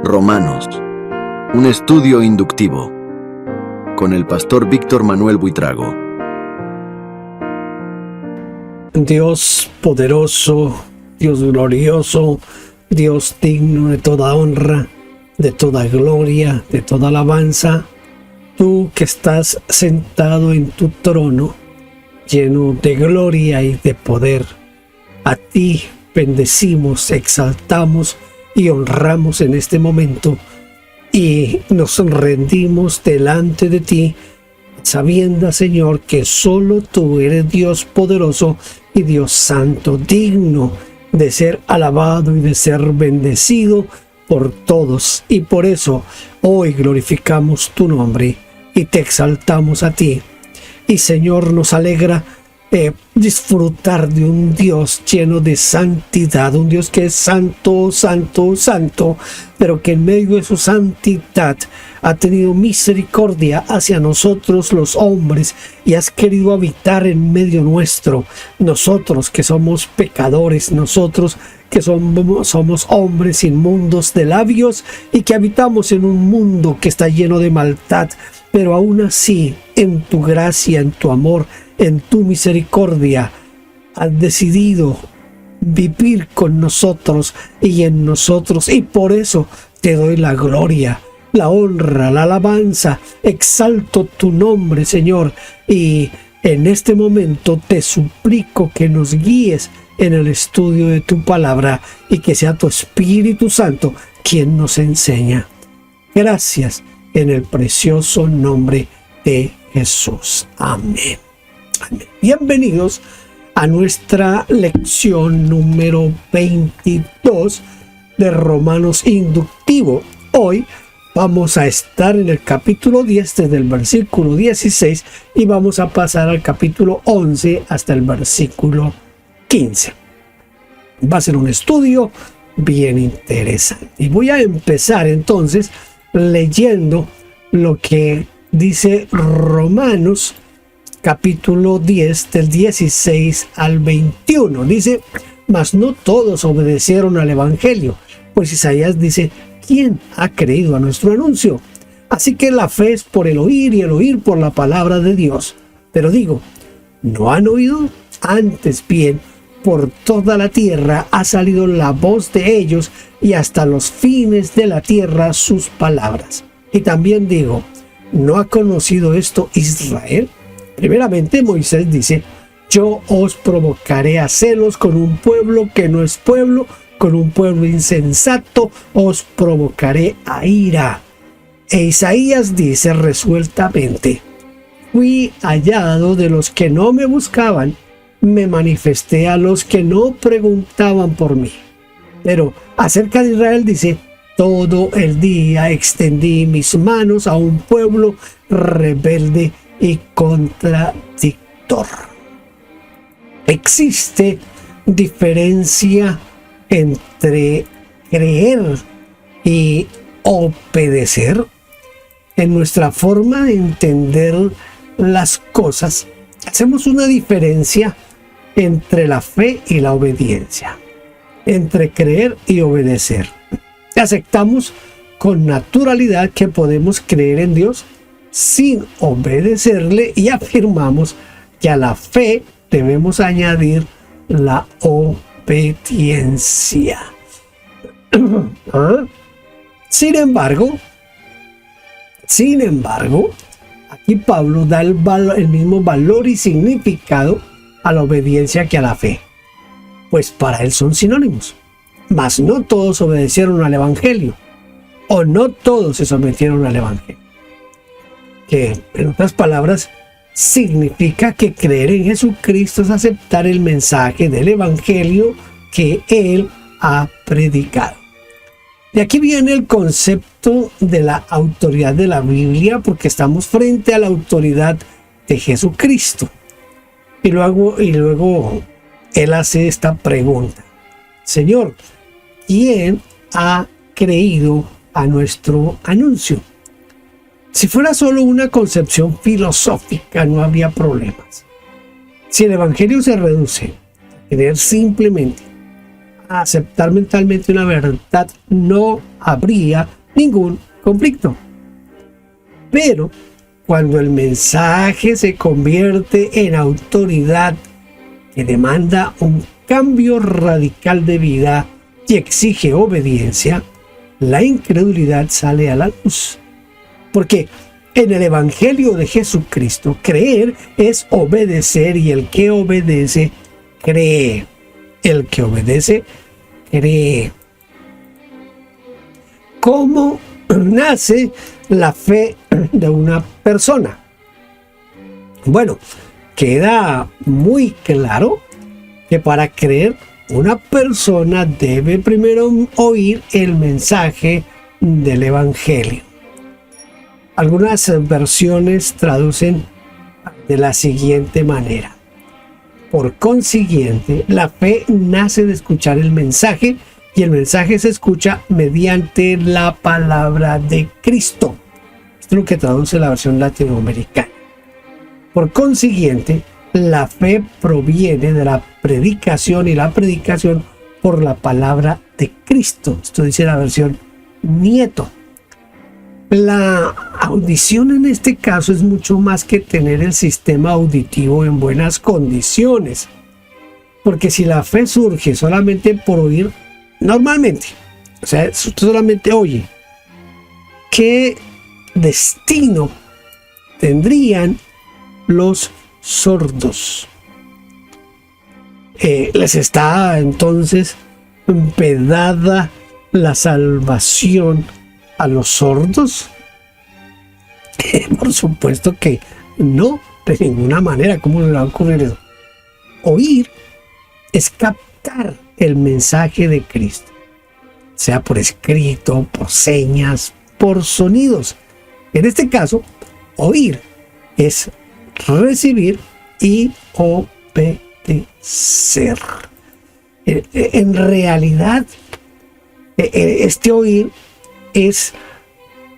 Romanos, un estudio inductivo, con el pastor Víctor Manuel Buitrago. Dios poderoso, Dios glorioso, Dios digno de toda honra, de toda gloria, de toda alabanza, tú que estás sentado en tu trono, lleno de gloria y de poder, a ti bendecimos, exaltamos y honramos en este momento, y nos rendimos delante de ti, sabiendo, Señor, que solo tú eres Dios poderoso y Dios santo, digno de ser alabado y de ser bendecido por todos. Y por eso hoy glorificamos tu nombre y te exaltamos a ti. Y, Señor, nos alegra disfrutar de un Dios lleno de santidad, un Dios que es santo, santo, santo, pero que en medio de su santidad ha tenido misericordia hacia nosotros los hombres y has querido habitar en medio nuestro. Nosotros que somos pecadores, nosotros que somos hombres inmundos de labios y que habitamos en un mundo que está lleno de maldad, pero aún así, en tu gracia, en tu amor, en tu misericordia, has decidido vivir con nosotros y en nosotros, y por eso te doy la gloria, la honra, la alabanza. Exalto tu nombre, Señor, y en este momento te suplico que nos guíes en el estudio de tu palabra y que sea tu Espíritu Santo quien nos enseña. Gracias en el precioso nombre de Jesús. Amén. Amén. Bienvenidos a nuestra lección número 22 de Romanos Inductivo. Hoy vamos a estar en el capítulo 10 desde el versículo 16 y vamos a pasar al capítulo 11 hasta el versículo 15. Va a ser un estudio bien interesante. Y voy a empezar entonces leyendo lo que dice Romanos capítulo 10 del 16 al 21. Dice: mas no todos obedecieron al evangelio, pues Isaías dice: ¿quién ha creído a nuestro anuncio? Así que la fe es por el oír y el oír por la palabra de Dios. Pero digo, ¿no han oído? Antes bien, por toda la tierra ha salido la voz de ellos, y hasta los fines de la tierra sus palabras. Y también digo, ¿no ha conocido esto Israel? Primeramente Moisés dice: yo os provocaré a celos con un pueblo que no es pueblo, con un pueblo insensato os provocaré a ira. E Isaías dice resueltamente: fui hallado de los que no me buscaban, me manifesté a los que no preguntaban por mí. Pero acerca de Israel dice: todo el día extendí mis manos a un pueblo rebelde y contradictor. Existe diferencia entre creer y obedecer. En nuestra forma de entender las cosas, hacemos una diferencia entre la fe y la obediencia, entre creer y obedecer. Aceptamos con naturalidad que podemos creer en Dios sin obedecerle, y afirmamos que a la fe debemos añadir la obediencia. Sin embargo, aquí Pablo da el mismo valor y significado a la obediencia que a la fe, pues para él son sinónimos. Mas no todos obedecieron al evangelio, o no todos se sometieron al evangelio. Que, en otras palabras, significa que creer en Jesucristo es aceptar el mensaje del evangelio que él ha predicado. De aquí viene el concepto de la autoridad de la Biblia, porque estamos frente a la autoridad de Jesucristo. Y luego él hace esta pregunta: Señor, ¿quién ha creído a nuestro anuncio? Si fuera solo una concepción filosófica, no habría problemas. Si el evangelio se reduce a creer simplemente a aceptar mentalmente una verdad, no habría ningún conflicto. Pero cuando el mensaje se convierte en autoridad que demanda un cambio radical de vida y exige obediencia, la incredulidad sale a la luz. Porque en el Evangelio de Jesucristo, creer es obedecer, y el que obedece, cree. El que obedece, cree. ¿Cómo nace la fe de una persona? Bueno, queda muy claro que para creer, una persona debe primero oír el mensaje del Evangelio. Algunas versiones traducen de la siguiente manera: por consiguiente, la fe nace de escuchar el mensaje, y el mensaje se escucha mediante la palabra de Cristo. Esto es lo que traduce la versión latinoamericana. Por consiguiente, la fe proviene de la predicación, y la predicación por la palabra de Cristo. Esto dice la versión Nieto. La audición en este caso es mucho más que tener el sistema auditivo en buenas condiciones. Porque si la fe surge solamente por oír, normalmente, o sea, usted solamente oye, ¿qué destino tendrían los sordos? ¿Les está entonces vedada la salvación a los sordos? Por supuesto que no, de ninguna manera. ¿Cómo le va a ocurrir eso? Oír es captar el mensaje de Cristo, sea por escrito, por señas, por sonidos. En este caso, oír es recibir y obedecer. En realidad, este oír es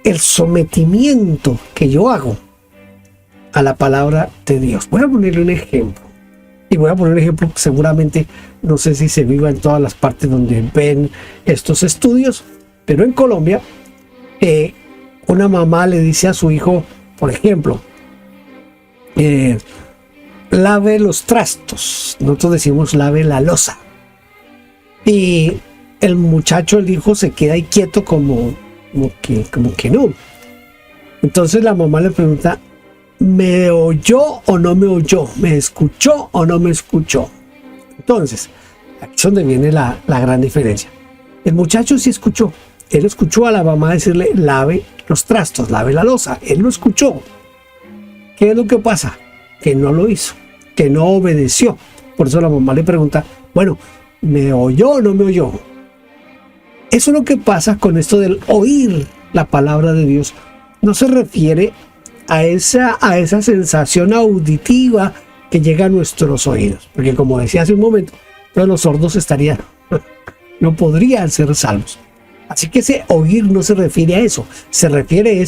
el sometimiento que yo hago a la palabra de Dios. Voy a ponerle un ejemplo. Y voy a poner un ejemplo que seguramente no sé si se viva en todas las partes donde ven estos estudios, pero en Colombia, una mamá le dice a su hijo, por ejemplo, lave los trastos. Nosotros decimos lave la loza. Y el muchacho, el hijo, se queda ahí quieto como que no. Entonces la mamá le pregunta: ¿me oyó o no me oyó? ¿Me escuchó o no me escuchó? Entonces, aquí es donde viene la gran diferencia. El muchacho sí escuchó. Él escuchó a la mamá decirle: lave los trastos, lave la loza. Él lo escuchó. ¿Qué es lo que pasa? Que no lo hizo, que no obedeció. Por eso la mamá le pregunta: bueno, ¿me oyó o no me oyó? Eso es lo que pasa con esto del oír la palabra de Dios. No se refiere a esa sensación auditiva que llega a nuestros oídos. Porque como decía hace un momento, todos los sordos no podrían ser salvos. Así que ese oír no se refiere a eso. Se refiere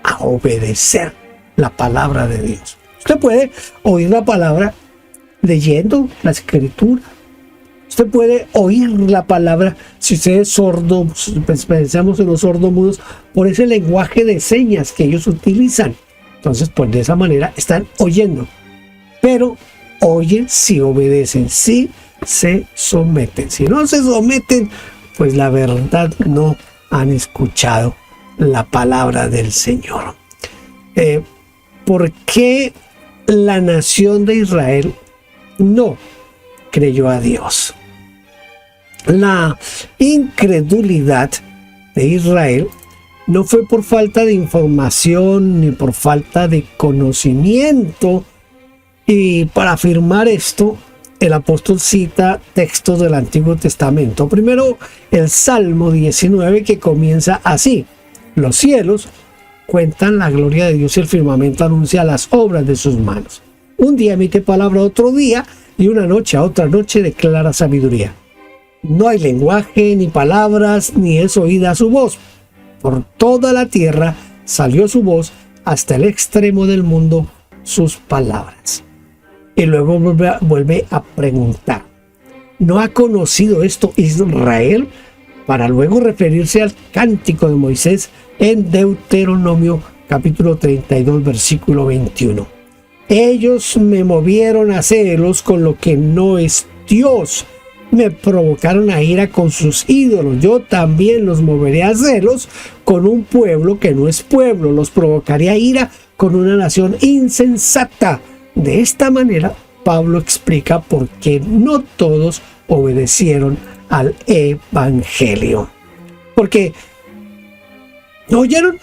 a obedecer la palabra de Dios. Usted puede oír la palabra leyendo la escritura. Usted puede oír la palabra, si usted es sordo, pues pensamos en los sordomudos, por ese lenguaje de señas que ellos utilizan. Entonces, pues de esa manera están oyendo. Pero oyen si obedecen, si se someten. Si no se someten, pues la verdad no han escuchado la palabra del Señor. ¿Por qué la nación de Israel no creyó a Dios? La incredulidad de Israel no fue por falta de información ni por falta de conocimiento. Y para afirmar esto, el apóstol cita textos del Antiguo Testamento. Primero, el Salmo 19, que comienza así: los cielos cuentan la gloria de Dios y el firmamento anuncia las obras de sus manos. Un día emite palabra a otro día, y una noche a otra noche declara sabiduría. No hay lenguaje, ni palabras, ni es oída su voz. Por toda la tierra salió su voz, hasta el extremo del mundo sus palabras. Y luego vuelve a preguntar: ¿No ha conocido esto Israel? Para luego referirse al cántico de Moisés en Deuteronomio capítulo 32, versículo 21. Ellos me movieron a celos con lo que no es Dios. Me provocaron a ira con sus ídolos. Yo también los moveré a celos con un pueblo que no es pueblo. Los provocaré a ira con una nación insensata. De esta manera, Pablo explica por qué no todos obedecieron al evangelio. Porque ¿no oyeron?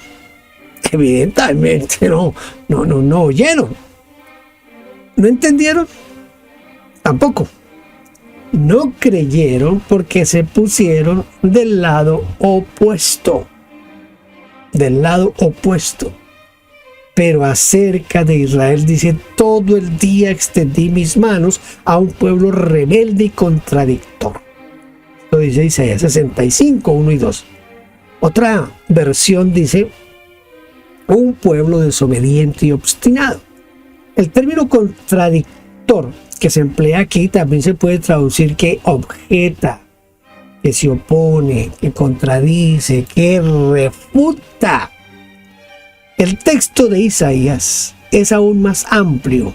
Evidentemente no oyeron. ¿No entendieron? Tampoco. No creyeron porque se pusieron del lado opuesto. Del lado opuesto. Pero acerca de Israel dice: todo el día extendí mis manos a un pueblo rebelde y contradictor. Lo dice Isaías 65, 1 y 2. Otra versión dice: un pueblo desobediente y obstinado. El término contradictor que se emplea aquí también se puede traducir que objeta, que se opone, que contradice, que refuta. El texto de Isaías es aún más amplio.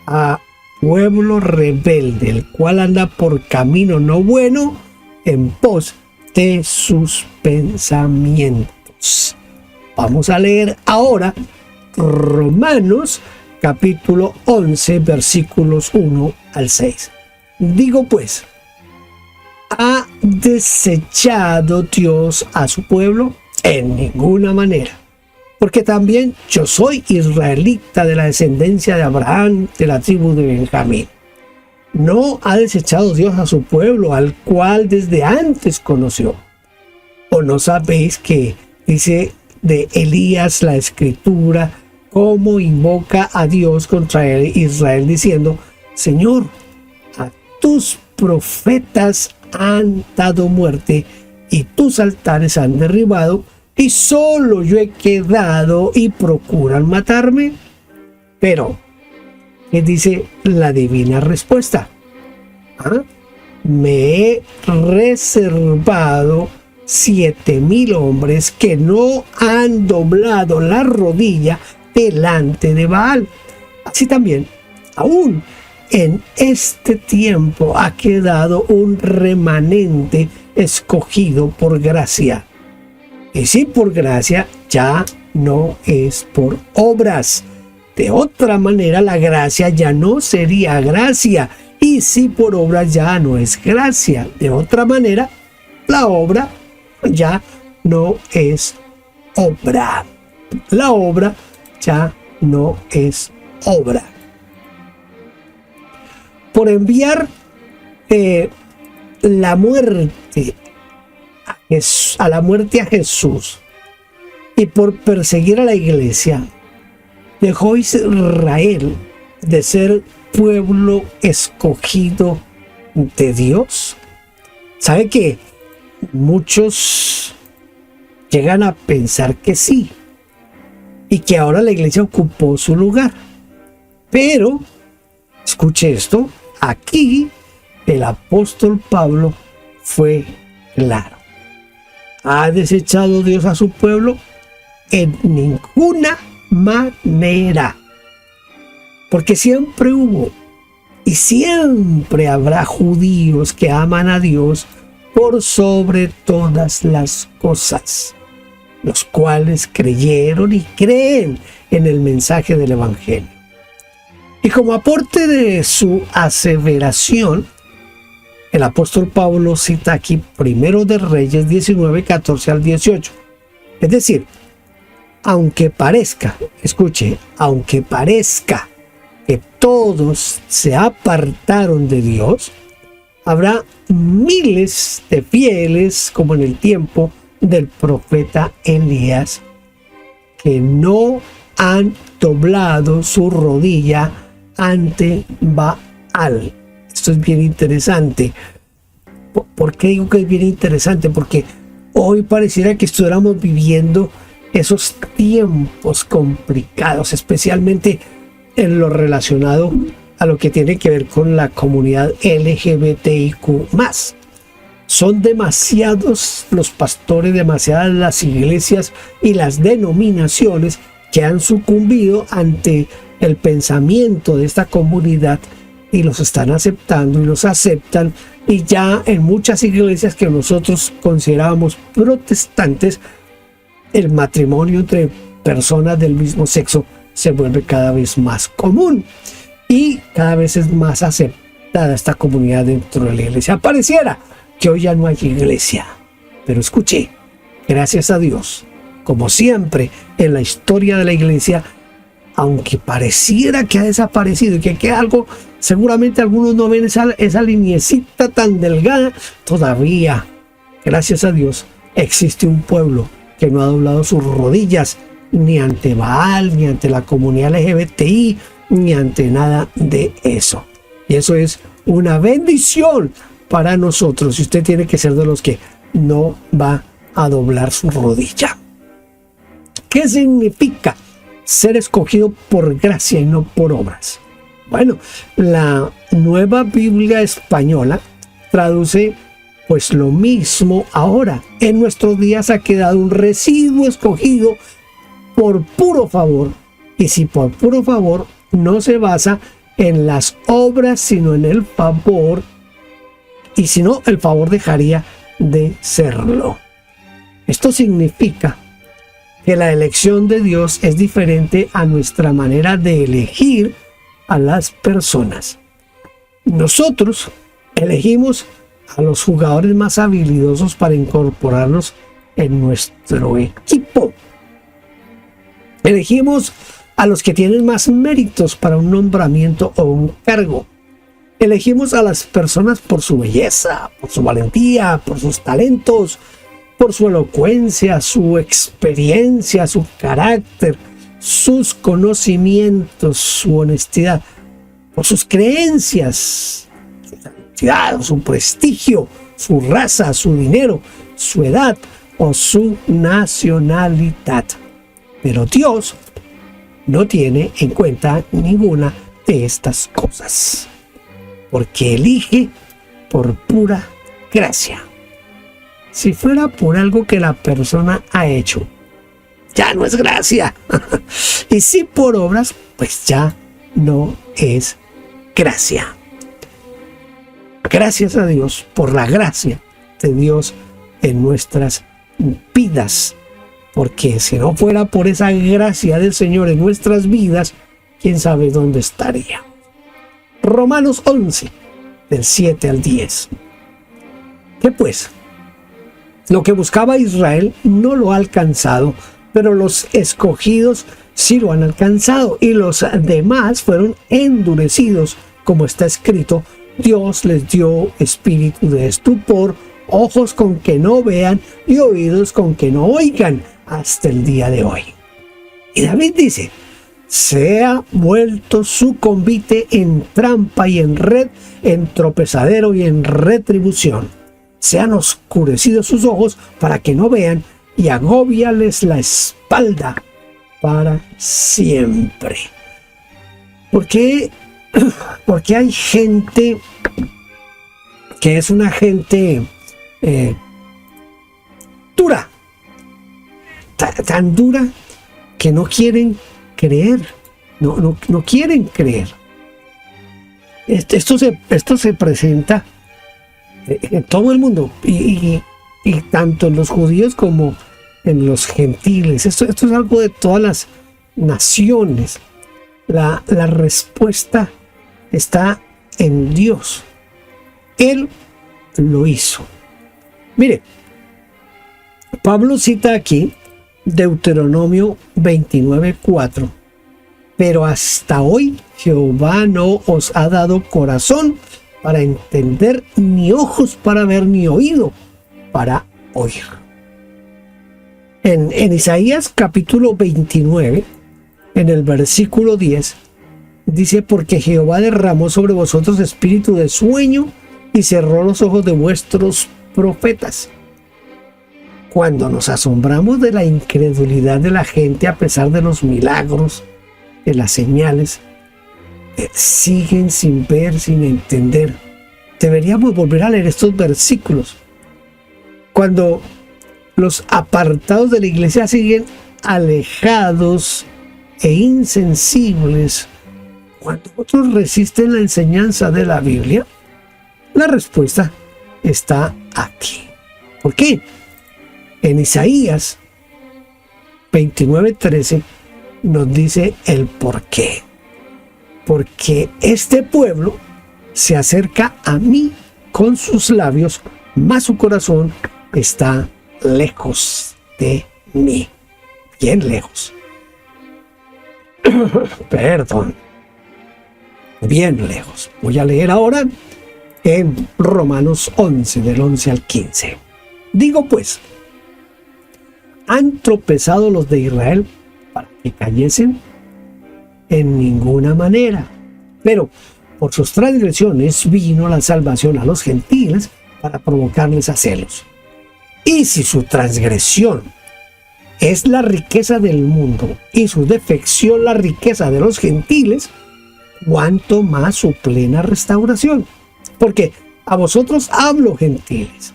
A pueblo rebelde, el cual anda por camino no bueno en pos de sus pensamientos. Vamos a leer ahora Romanos capítulo 11, versículos 1 al 6. Digo pues, ¿ha desechado Dios a su pueblo? En ninguna manera. Porque también yo soy israelita de la descendencia de Abraham, de la tribu de Benjamín. No ha desechado Dios a su pueblo, al cual desde antes conoció. ¿O no sabéis que dice de Elías la escritura, cómo invoca a Dios contra Israel diciendo: Señor, a tus profetas han dado muerte y tus altares han derribado, y solo yo he quedado y procuran matarme? Pero, ¿qué dice la divina respuesta? Me he reservado 7,000 hombres que no han doblado la rodilla delante de Baal. Así también, aún en este tiempo ha quedado un remanente escogido por gracia. Y si por gracia, ya no es por obras. De otra manera, la gracia ya no sería gracia. Y si por obras, ya no es gracia. De otra manera, la obra ya no es obra. La obra ya no es obra. Por enviar la muerte a la muerte a Jesús y por perseguir a la iglesia, dejó Israel de ser pueblo escogido de Dios. ¿Sabe que muchos llegan a pensar que sí, y que ahora la iglesia ocupó su lugar? Pero, escuche esto, aquí el apóstol Pablo fue claro. ¿Ha desechado Dios a su pueblo? En ninguna manera. Porque siempre hubo y siempre habrá judíos que aman a Dios por sobre todas las cosas, los cuales creyeron y creen en el mensaje del Evangelio. Y como aporte de su aseveración, el apóstol Pablo cita aquí 1 de Reyes 19, 14 al 18. Es decir, aunque parezca, escuche, aunque parezca que todos se apartaron de Dios, habrá miles de fieles, como en el tiempo del profeta Elías, que no han doblado su rodilla ante Baal. Esto es bien interesante. ¿Por qué digo que es bien interesante? Porque hoy pareciera que estuviéramos viviendo esos tiempos complicados, especialmente en lo relacionado a lo que tiene que ver con la comunidad LGBTIQ+. Son demasiados los pastores, demasiadas las iglesias y las denominaciones que han sucumbido ante el pensamiento de esta comunidad y los están aceptando y los aceptan, y ya en muchas iglesias que nosotros considerábamos protestantes, el matrimonio entre personas del mismo sexo se vuelve cada vez más común y cada vez es más aceptada esta comunidad dentro de la iglesia. Pareciera que hoy ya no hay iglesia, pero escuché, gracias a Dios, como siempre en la historia de la iglesia, aunque pareciera que ha desaparecido y que queda algo, seguramente algunos no ven esa liniecita tan delgada, todavía, gracias a Dios, existe un pueblo que no ha doblado sus rodillas ni ante Baal, ni ante la comunidad LGBTI, ni ante nada de eso. Y eso es una bendición para nosotros, y usted tiene que ser de los que no va a doblar su rodilla. ¿Qué significa ser escogido por gracia y no por obras? Bueno, la Nueva Biblia Española traduce pues lo mismo ahora. En nuestros días ha quedado un residuo escogido por puro favor. Y si por puro favor no se basa en las obras, sino en el favor, y si no, el favor dejaría de serlo. Esto significa que la elección de Dios es diferente a nuestra manera de elegir a las personas. Nosotros elegimos a los jugadores más habilidosos para incorporarlos en nuestro equipo. Elegimos a los que tienen más méritos para un nombramiento o un cargo. Elegimos a las personas por su belleza, por su valentía, por sus talentos, por su elocuencia, su experiencia, su carácter, sus conocimientos, su honestidad, por sus creencias, su santidad, su prestigio, su raza, su dinero, su edad o su nacionalidad. Pero Dios no tiene en cuenta ninguna de estas cosas, porque elige por pura gracia. Si fuera por algo que la persona ha hecho, ya no es gracia. Y si por obras, pues ya no es gracia. Gracias a Dios por la gracia de Dios en nuestras vidas. Porque si no fuera por esa gracia del Señor en nuestras vidas, quién sabe dónde estaría. Romanos 11, del 7 al 10. ¿Qué pues? Lo que buscaba Israel no lo ha alcanzado, pero los escogidos sí lo han alcanzado, y los demás fueron endurecidos, como está escrito: Dios les dio espíritu de estupor, ojos con que no vean y oídos con que no oigan, hasta el día de hoy. Y David dice: se ha vuelto su convite en trampa y en red, en tropezadero y en retribución. Se han oscurecido sus ojos para que no vean, y agóbiales la espalda para siempre. ¿Por qué? Porque hay gente que es una gente dura, tan dura que no quieren creer, no quieren creer. Esto se presenta en todo el mundo, y tanto en los judíos como en los gentiles. Esto es algo de todas las naciones. La respuesta está en Dios. Él lo hizo. Mire, Pablo cita aquí Deuteronomio 29:4. Pero hasta hoy Jehová no os ha dado corazón para entender, ni ojos para ver, ni oído para oír. En Isaías capítulo 29, en el versículo 10, dice: porque Jehová derramó sobre vosotros espíritu de sueño y cerró los ojos de vuestros profetas. Cuando nos asombramos de la incredulidad de la gente a pesar de los milagros, de las señales, siguen sin ver, sin entender. Deberíamos volver a leer estos versículos. Cuando los apartados de la iglesia siguen alejados e insensibles, cuando otros resisten la enseñanza de la Biblia, la respuesta está aquí. ¿Por qué? En Isaías 29:13 nos dice el por qué. Porque este pueblo se acerca a mí con sus labios, mas su corazón está lejos de mí. Bien lejos. Perdón. Bien lejos. Voy a leer ahora en Romanos 11, del 11 al 15. Digo pues, ¿han tropezado los de Israel para que cayesen? En ninguna manera. Pero por sus transgresiones vino la salvación a los gentiles para provocarles a celos. Y si su transgresión es la riqueza del mundo y su defección la riqueza de los gentiles, ¿cuánto más su plena restauración? Porque a vosotros hablo, gentiles,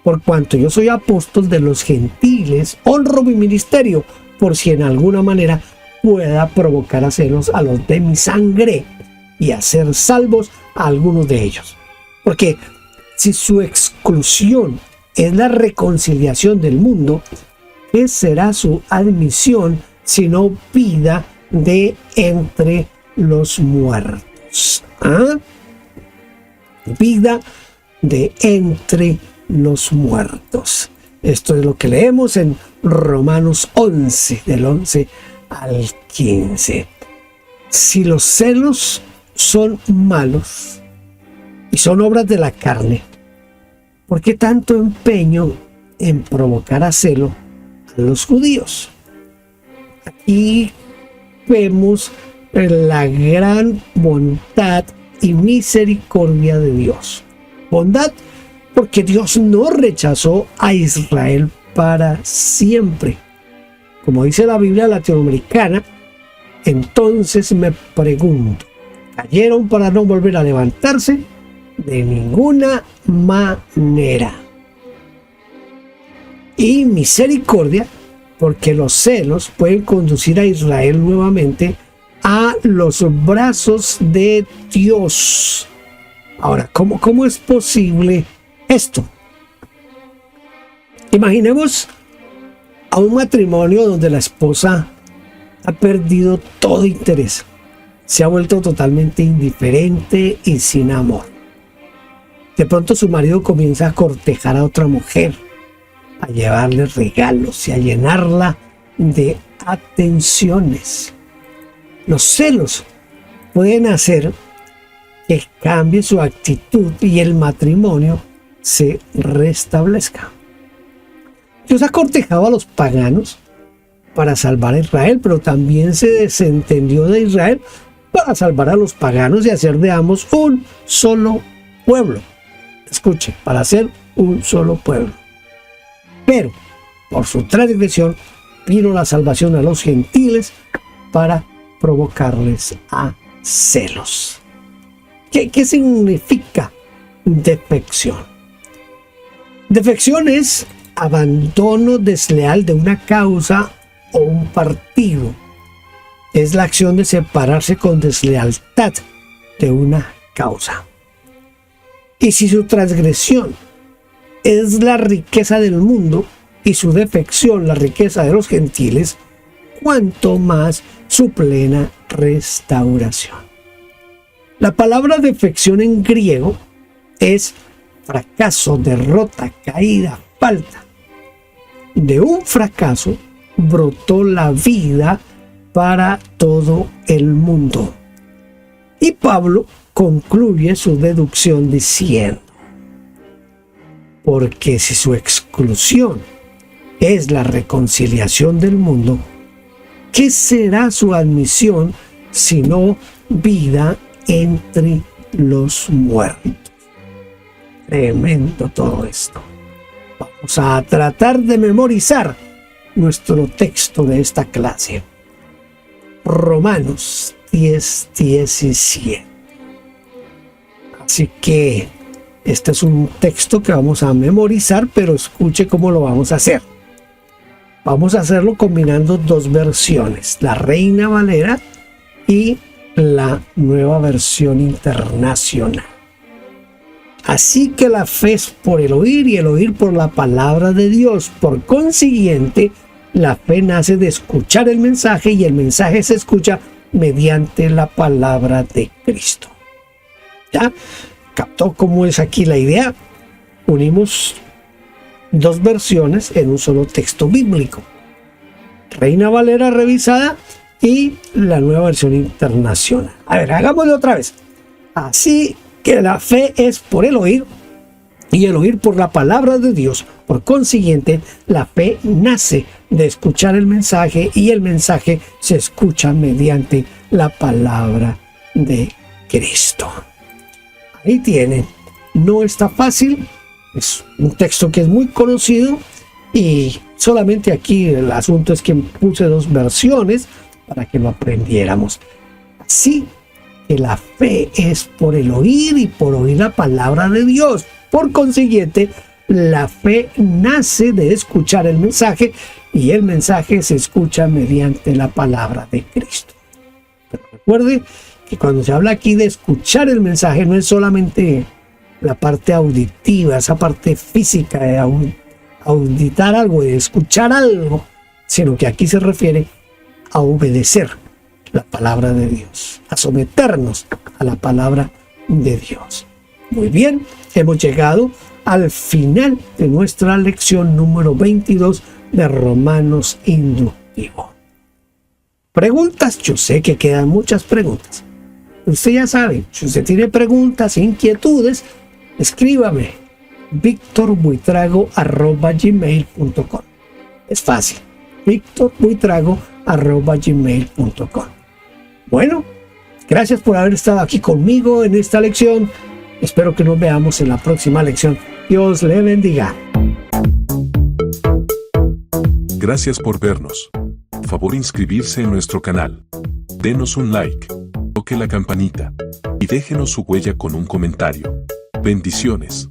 por cuanto yo soy apóstol de los gentiles, honro mi ministerio, por si en alguna manera pueda provocar a celos a los de mi sangre y hacer salvos a algunos de ellos. Porque si su exclusión es la reconciliación del mundo, ¿qué será su admisión sino vida de entre los muertos? ¿Ah? Vida de entre los muertos. Esto es lo que leemos en Romanos 11, del 11 al 15. Si los celos son malos y son obras de la carne, ¿por qué tanto empeño en provocar a celo a los judíos? Aquí vemos la gran bondad y misericordia de Dios. Bondad porque Dios no rechazó a Israel para siempre. Como dice la Biblia latinoamericana, entonces me pregunto, ¿cayeron para no volver a levantarse? De ninguna manera. Y misericordia, porque los celos pueden conducir a Israel nuevamente a los brazos de Dios. Ahora, ¿cómo es posible esto? Imaginemos a un matrimonio donde la esposa ha perdido todo interés, se ha vuelto totalmente indiferente y sin amor. De pronto su marido comienza a cortejar a otra mujer, a llevarle regalos y a llenarla de atenciones. Los celos pueden hacer que cambie su actitud y el matrimonio se restablezca. Dios ha cortejado a los paganos para salvar a Israel, pero también se desentendió de Israel para salvar a los paganos y hacer de ambos un solo pueblo. Escuche, para hacer un solo pueblo. Pero por su transgresión vino la salvación a los gentiles para provocarles a celos. ¿Qué significa defección? Defección es abandono desleal de una causa o un partido. Es la acción de separarse con deslealtad de una causa. Y si su transgresión es la riqueza del mundo y su defección la riqueza de los gentiles, cuanto más su plena restauración. La palabra defección en griego es fracaso, derrota, caída, falta. De un fracaso brotó la vida para todo el mundo. Y Pablo concluye su deducción diciendo: porque si su exclusión es la reconciliación del mundo, ¿qué será su admisión sino vida entre los muertos? Tremendo todo esto. Vamos a tratar de memorizar nuestro texto de esta clase. Romanos 10, 17. Así que este es un texto que vamos a memorizar, pero escuche cómo lo vamos a hacer. Vamos a hacerlo combinando dos versiones, la Reina Valera y la Nueva Versión Internacional. Así que la fe es por el oír y el oír por la palabra de Dios. Por consiguiente, la fe nace de escuchar el mensaje y el mensaje se escucha mediante la palabra de Cristo. ¿Ya? ¿Captó cómo es aquí la idea? Unimos dos versiones en un solo texto bíblico. Reina Valera revisada y la Nueva Versión Internacional. A ver, hagámoslo otra vez. Así que la fe es por el oír y el oír por la palabra de Dios. Por consiguiente, la fe nace de escuchar el mensaje y el mensaje se escucha mediante la palabra de Cristo. Ahí tienen. No está fácil. Es un texto que es muy conocido y solamente aquí el asunto es que puse dos versiones para que lo aprendiéramos. Así que la fe es por el oír y por oír la palabra de Dios. Por consiguiente, la fe nace de escuchar el mensaje y el mensaje se escucha mediante la palabra de Cristo. Pero recuerde que cuando se habla aquí de escuchar el mensaje no es solamente la parte auditiva, esa parte física de auditar algo, de escuchar algo, sino que aquí se refiere a obedecer la palabra de Dios, a someternos a la palabra de Dios. Muy bien, hemos llegado al final de nuestra lección número 22 de Romanos Inductivo. Preguntas, yo sé que quedan muchas preguntas. Usted ya sabe, si usted tiene preguntas, inquietudes, escríbame victorbuitrago@gmail.com. Es fácil, victorbuitrago@gmail.com. Bueno, gracias por haber estado aquí conmigo en esta lección. Espero que nos veamos en la próxima lección. Dios le bendiga. Gracias por vernos. Favor inscribirse en nuestro canal. Denos un like, toque la campanita y déjenos su huella con un comentario. Bendiciones.